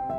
My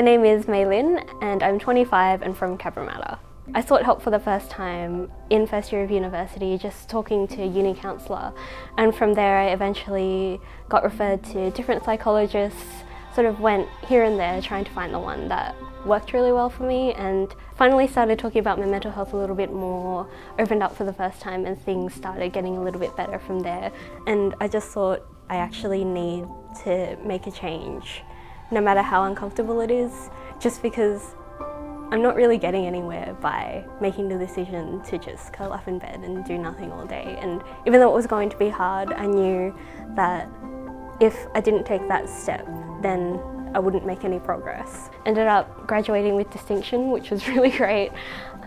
name is Mei Lin and I'm 25 and from Cabramatta. I sought help for the first time in first year of university, just talking to a uni counsellor, and from there I eventually got referred to different psychologists, sort of went here and there trying to find the one that worked really well for me, and finally started talking about my mental health a little bit more, opened up for the first time, and things started getting a little bit better from there. And I just thought I actually need to make a change, no matter how uncomfortable it is, just because I'm not really getting anywhere by making the decision to just curl up in bed and do nothing all day. And even though it was going to be hard, I knew that if I didn't take that step, then I wouldn't make any progress. Ended up graduating with distinction, which was really great.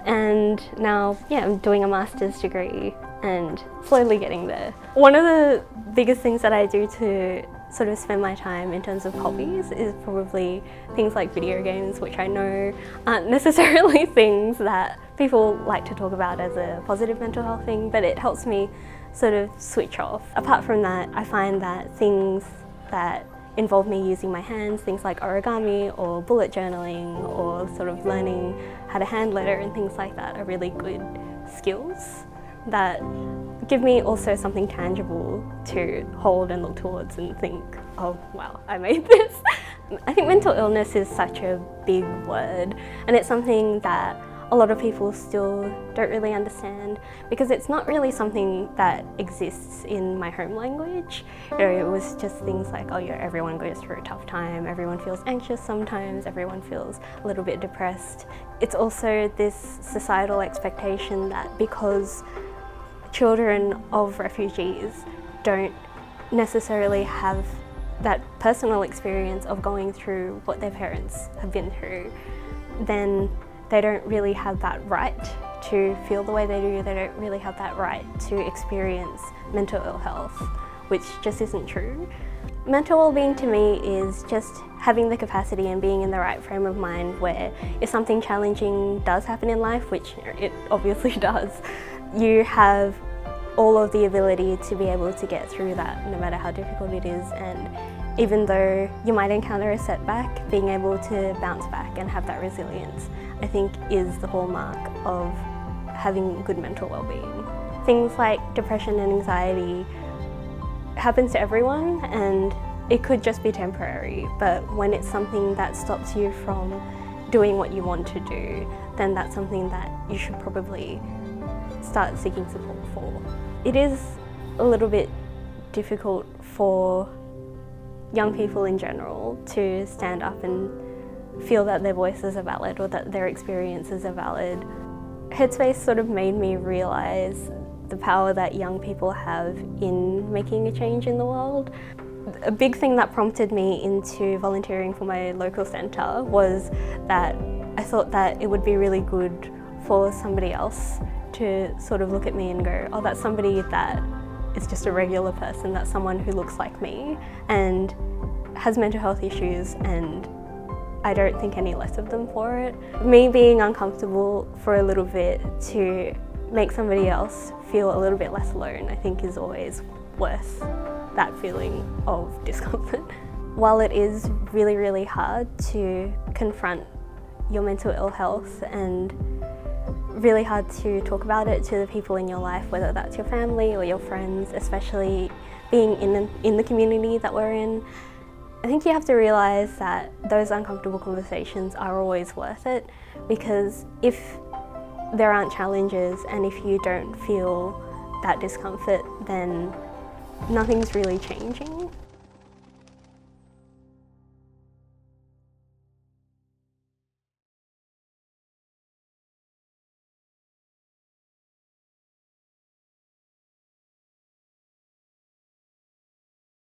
And now, I'm doing a master's degree and slowly getting there. One of the biggest things that I do to sort of spend my time in terms of hobbies is probably things like video games, which I know aren't necessarily things that people like to talk about as a positive mental health thing, but it helps me sort of switch off. Apart from that, I find that things that involve me using my hands, things like origami or bullet journaling or sort of learning how to hand letter and things like that are really good skills that give me also something tangible to hold and look towards and think, oh wow, I made this. I think mental illness is such a big word, and it's something that a lot of people still don't really understand because it's not really something that exists in my home language. You know, it was just things like, oh yeah, everyone goes through a tough time, everyone feels anxious sometimes, everyone feels a little bit depressed. It's also this societal expectation that because children of refugees don't necessarily have that personal experience of going through what their parents have been through, then they don't really have that right to feel the way they do. They don't really have that right to experience mental ill health, which just isn't true. Mental well-being to me is just having the capacity and being in the right frame of mind where if something challenging does happen in life, which it obviously does, you have all of the ability to be able to get through that no matter how difficult it is. And even though you might encounter a setback, being able to bounce back and have that resilience, I think is the hallmark of having good mental well-being. Things like depression and anxiety happens to everyone and it could just be temporary, but when it's something that stops you from doing what you want to do, then that's something that you should probably start seeking support for. It is a little bit difficult for young people in general to stand up and feel that their voices are valid or that their experiences are valid. Headspace sort of made me realise the power that young people have in making a change in the world. A big thing that prompted me into volunteering for my local centre was that I thought that it would be really good for somebody else to sort of look at me and go, oh, that's somebody that is just a regular person, that's someone who looks like me and has mental health issues, and I don't think any less of them for it. Me being uncomfortable for a little bit to make somebody else feel a little bit less alone, I think is always worth that feeling of discomfort. While it is really, really hard to confront your mental ill health and really hard to talk about it to the people in your life, whether that's your family or your friends, especially being in the community that we're in, I think you have to realise that those uncomfortable conversations are always worth it, because if there aren't challenges and if you don't feel that discomfort, then nothing's really changing.